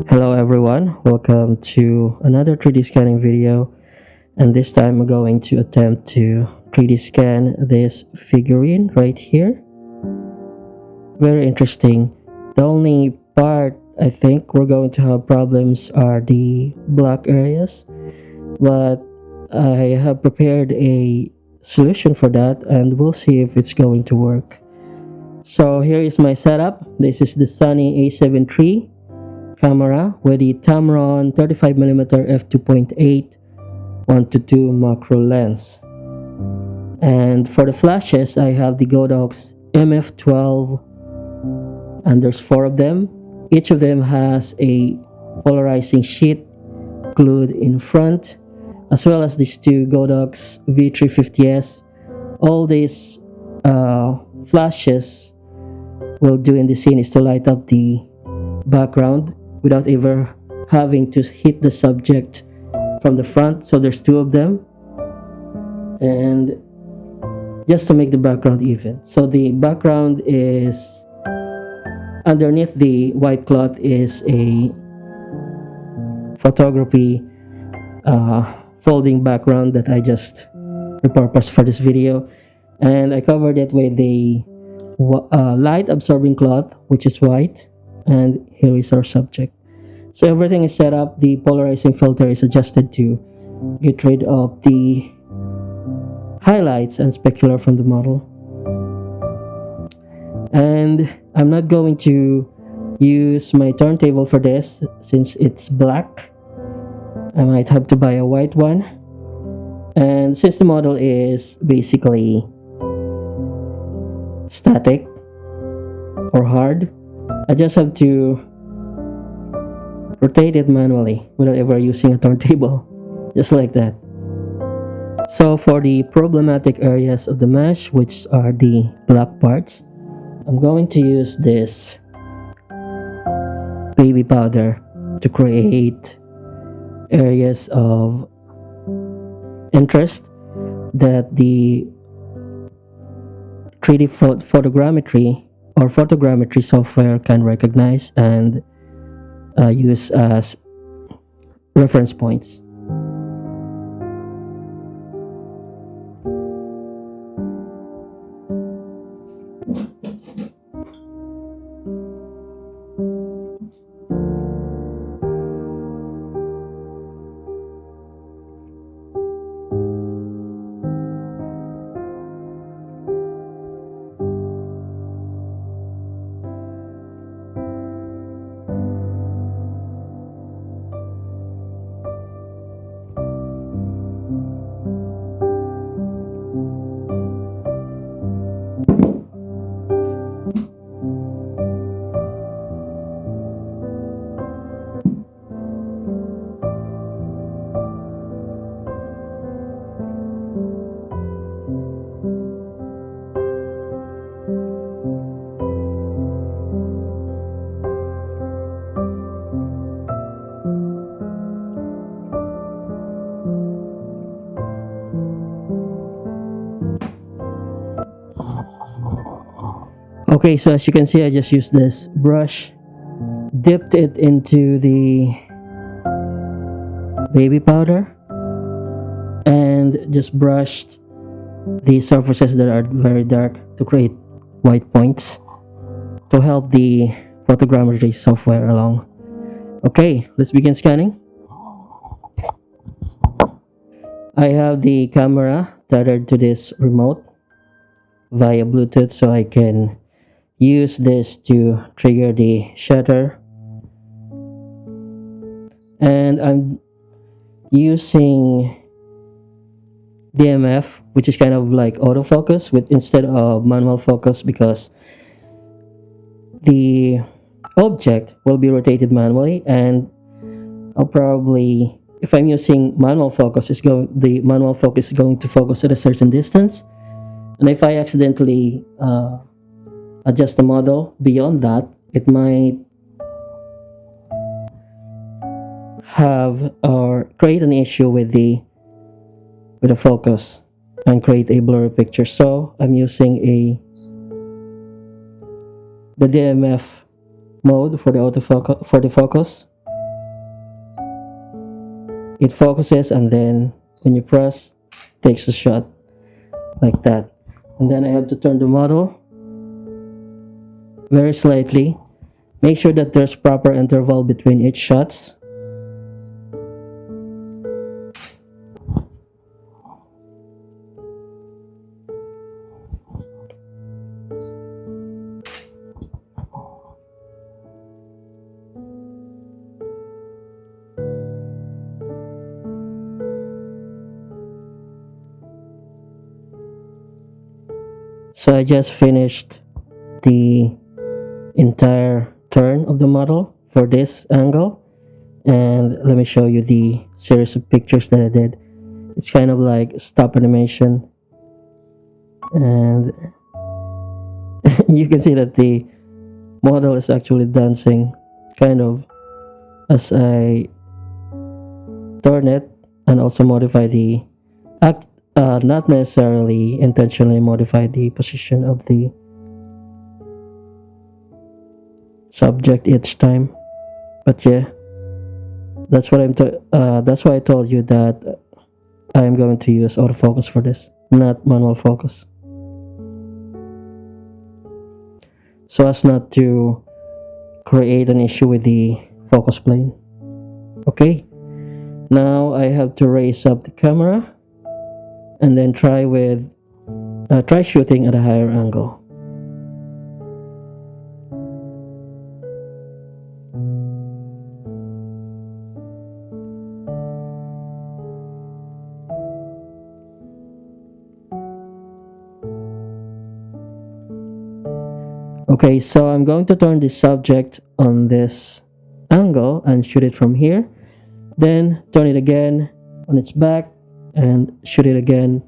Hello everyone, welcome to another 3D scanning video, and this time I'm going to attempt to 3D scan this figurine right here. Very interesting. The only part I think we're going to have problems are the black areas, but I have prepared a solution for that and we'll see if it's going to work. So here is my setup. This is the Sony A7 III camera with the Tamron 35mm f2.8 1:2 macro lens. And for the flashes, I have the Godox MF12, and there's 4 of them. Each of them has a polarizing sheet glued in front, as well as these 2 Godox V350S. All these flashes will do in the scene is to light up the background without ever having to hit the subject from the front. So there's 2 of them, and just to make the background even. So the background is underneath the white cloth is a photography folding background that I just repurposed for this video, and I covered it with the light absorbing cloth, which is white. And here is our subject. So everything is set up. The polarizing filter is adjusted to get rid of the highlights and specular from the model. And I'm not going to use my turntable for this since it's black. I might have to buy a white one. And since the model is basically static or hard, I just have to rotate it manually without ever using a turntable, just like that. So for the problematic areas of the mesh, which are the black parts, I'm going to use this baby powder to create areas of interest that the 3D photogrammetry or photogrammetry software can recognize and use as reference points. Okay, so as you can see, I just used this brush, dipped it into the baby powder, and just brushed the surfaces that are very dark to create white points to help the photogrammetry software along. Okay, let's begin scanning. I have the camera tethered to this remote via Bluetooth, so I can use this to trigger the shutter. And I'm using DMF, which is kind of like autofocus with instead of manual focus, because the object will be rotated manually, and I'll probably, if I'm using manual focus, the manual focus is going to focus at a certain distance, and if I accidentally adjust the model beyond that, it might have or create an issue with the focus and create a blurry picture. So I'm using the DMF mode for the autofocus, it focuses, and then when you press, takes a shot like that. And then I have to turn the model very slightly. Make sure that there's proper interval between each shots. So I just finished the entire turn of the model for this angle, and let me show you the series of pictures that I did. It's kind of like stop animation, and you can see that the model is actually dancing kind of as I turn it, and also modify the act, not necessarily intentionally modify the position of the subject each time, but yeah, that's what that's why I told you that I am going to use autofocus for this, not manual focus, so as not to create an issue with the focus plane. Okay, now I have to raise up the camera and then try shooting at a higher angle. Okay, so I'm going to turn the subject on this angle and shoot it from here, then turn it again on its back and shoot it again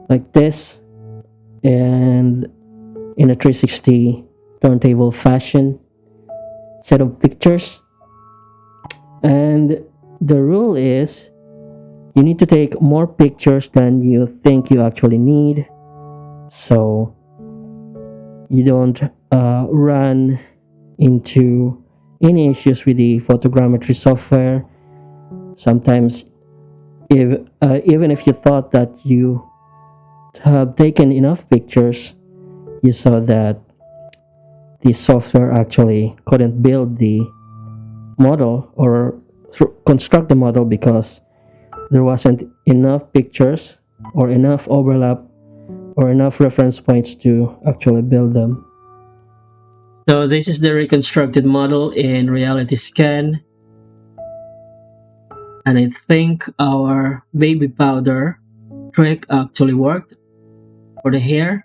like this, and in a 360 turntable fashion set of pictures. And the rule is you need to take more pictures than you think you actually need, so you don't run into any issues with the photogrammetry software. Sometimes even if you thought that you have taken enough pictures, you saw that the software actually couldn't build the model or construct the model because there wasn't enough pictures or enough overlap or enough reference points to actually build them. So this is the reconstructed model in reality scan, and I think our baby powder trick actually worked for the hair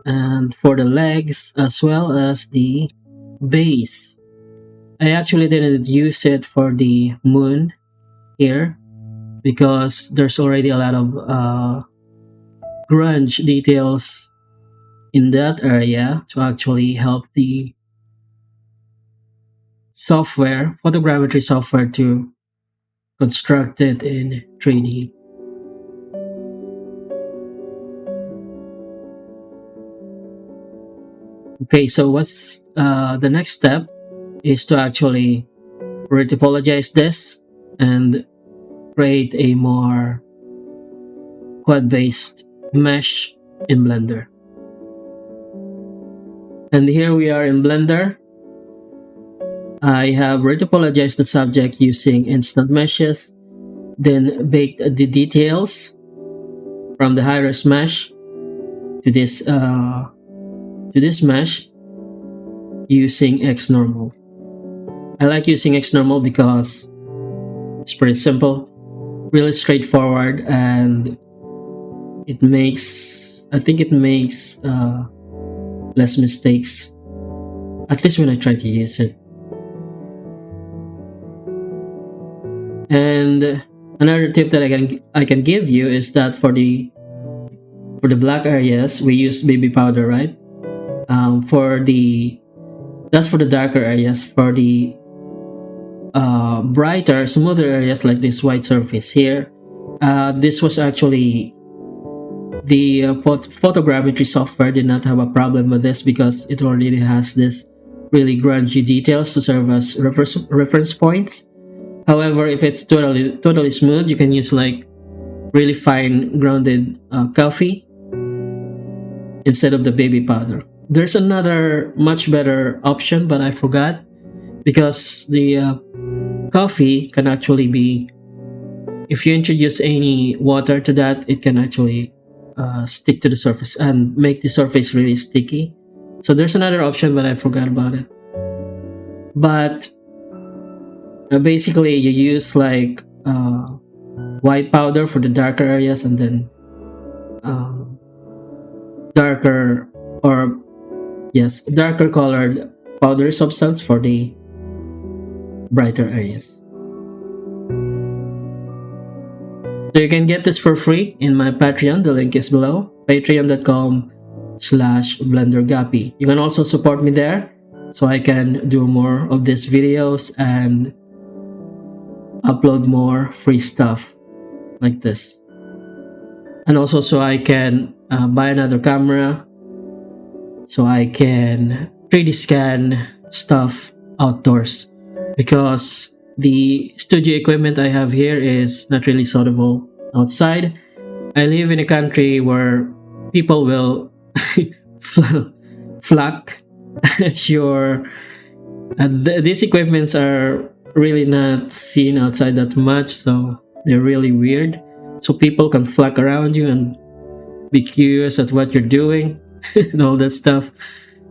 and for the legs as well as the base. I actually didn't use it for the moon here because there's already a lot of grunge details in that area to actually help the software, photogrammetry software, to construct it in 3D. Okay, so what's the next step is to actually retopologize this and create a more quad-based mesh in Blender. And here we are in Blender. I have retopologized the subject using instant meshes, then baked the details from the high-res mesh to this mesh using XNormal. I like using XNormal because it's pretty simple, really straightforward, and I think it makes less mistakes, at least when I try to use it. And another tip that I can give you is that for the black areas we use baby powder, right? That's for the darker areas. For the brighter, smoother areas like this white surface here, this was actually the photogrammetry software did not have a problem with this because it already has this really grungy details to serve as reference points. However, if it's totally smooth, you can use like really fine grounded coffee instead of the baby powder. There's another much better option, but I forgot, because the coffee can actually be, if you introduce any water to that, it can actually stick to the surface and make the surface really sticky. So there's another option, but I forgot about it. But basically, you use like white powder for the darker areas, and then darker, or yes, darker colored powder substance for the brighter areas. So you can get this for free in my Patreon. The link is below. Patreon.com/BlenderGappy. You can also support me there, so I can do more of these videos and upload more free stuff like this. And also so I can buy another camera, so I can 3D scan stuff outdoors, because the studio equipment I have here is not really suitable outside. I live in a country where people will flock at your these equipments are really not seen outside that much, so they're really weird. So people can flock around you and be curious at what you're doing and all that stuff.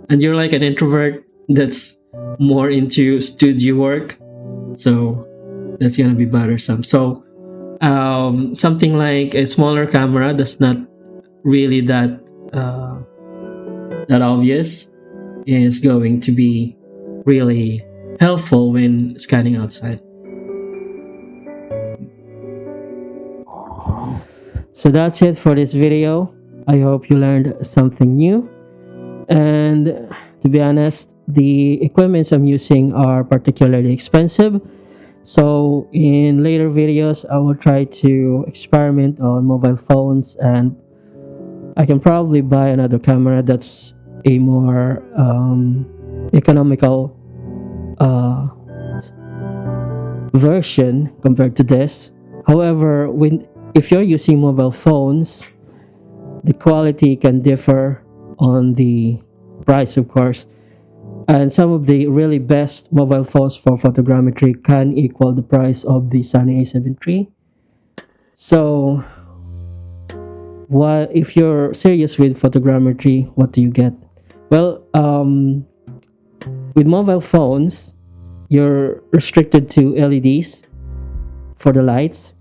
And you're like an introvert that's more into studio work, so that's gonna be bothersome. So something like a smaller camera that's not really that obvious is going to be really helpful when scanning outside. So that's it for this video. I hope you learned something new. And to be honest, the equipments I'm using are particularly expensive. So in later videos, I will try to experiment on mobile phones, and I can probably buy another camera that's a more economical version compared to this. However, if you're using mobile phones, the quality can differ on the price, of course. And some of the really best mobile phones for photogrammetry can equal the price of the Sony A7 III. So, if you're serious with photogrammetry, what do you get? Well, with mobile phones, you're restricted to LEDs for the lights.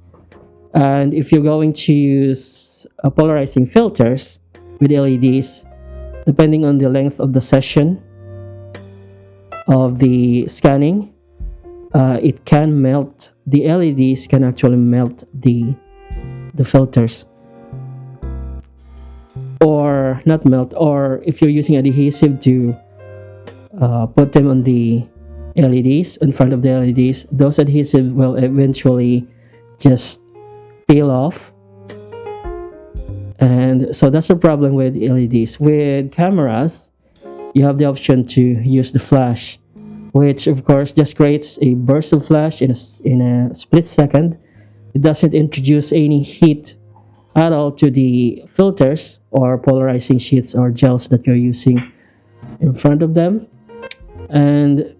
And if you're going to use polarizing filters with LEDs, depending on the length of the session of the scanning, it can melt. The LEDs can actually melt the filters, or not melt, or if you're using adhesive to put them on the LEDs, in front of the LEDs, those adhesive will eventually just peel off. And so that's the problem with LEDs. With cameras, you have the option to use the flash, which of course just creates a burst of flash in a split second. It doesn't introduce any heat at all to the filters or polarizing sheets or gels that you're using in front of them. And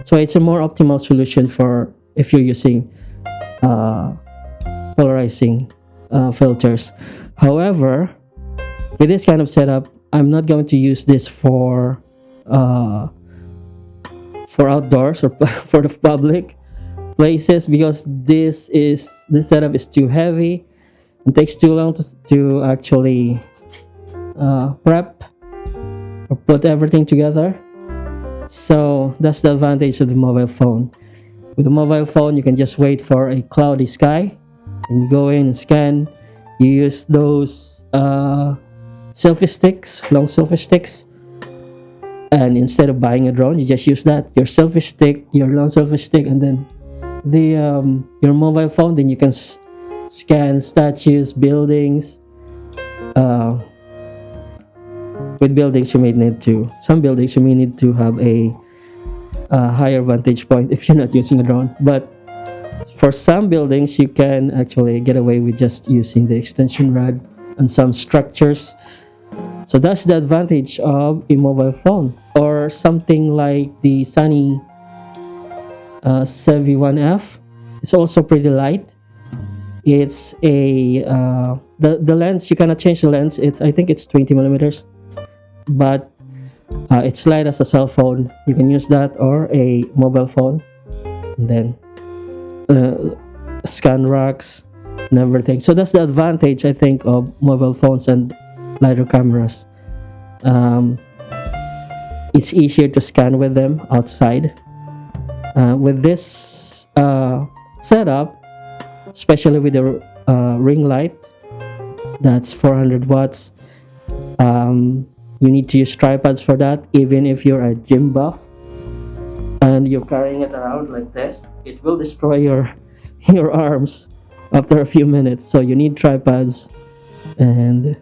so it's a more optimal solution for if you're using polarizing filters. However, with this kind of setup, I'm not going to use this for outdoors or for the public places, because this setup is too heavy. It takes too long to actually prep or put everything together. So that's the advantage of the mobile phone. With a mobile phone, you can just wait for a cloudy sky and you go in and scan. You use those selfie sticks, long selfie sticks, and instead of buying a drone, you just use that, your selfie stick, your long selfie stick, and then your mobile phone. Then you can scan statues, buildings. With buildings, some buildings you may need to have a a higher vantage point if you're not using a drone. But for some buildings, you can actually get away with just using the extension rod on some structures. So that's the advantage of a mobile phone, or something like the Sony CV1F. It's also pretty light. It's a the lens, you cannot change the lens. I think it's 20 millimeters, but it's light as a cell phone. You can use that or a mobile phone, and then scan racks and everything. So that's the advantage, I think, of mobile phones and lighter cameras. It's easier to scan with them outside. With this setup, especially with the ring light, that's 400 watts. You need to use tripods for that, even if you're a gym buff and you're carrying it around like this. It will destroy your arms after a few minutes. So you need tripods, and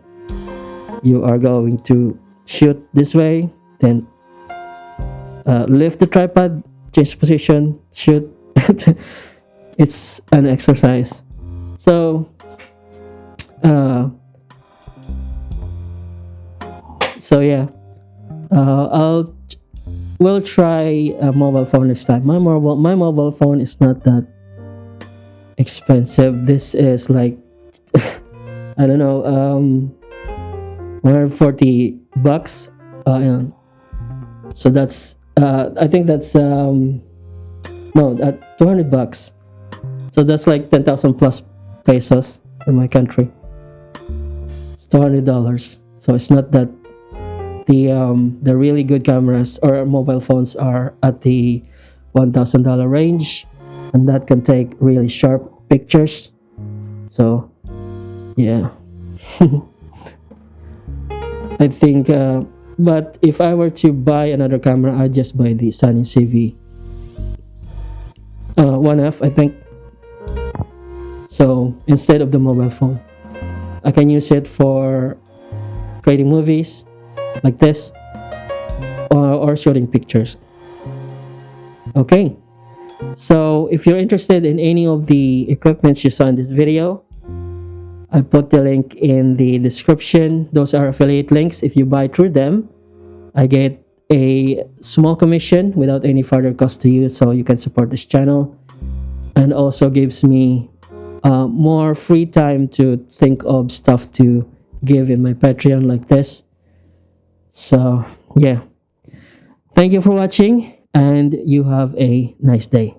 you are going to shoot this way, then lift the tripod, change position, shoot. It's an exercise. So yeah, we'll try a mobile phone next time. My mobile phone is not that expensive. This is like I don't know, $140. So that's I think that's no, at $200. So that's like 10,000 plus pesos in my country. It's $200. So it's not that the really good cameras or mobile phones are at the $1,000 range, and that can take really sharp pictures. So yeah. I think but if I were to buy another camera, I'd just buy the Sony CV 1F, I think. So instead of the mobile phone, I can use it for creating movies like this, or shooting pictures. Okay, so if you're interested in any of the equipments you saw in this video, I put the link in the description. Those are affiliate links. If you buy through them, I get a small commission without any further cost to you, so you can support this channel, and also gives me more free time to think of stuff to give in my Patreon like this. So yeah, thank you for watching, and you have a nice day.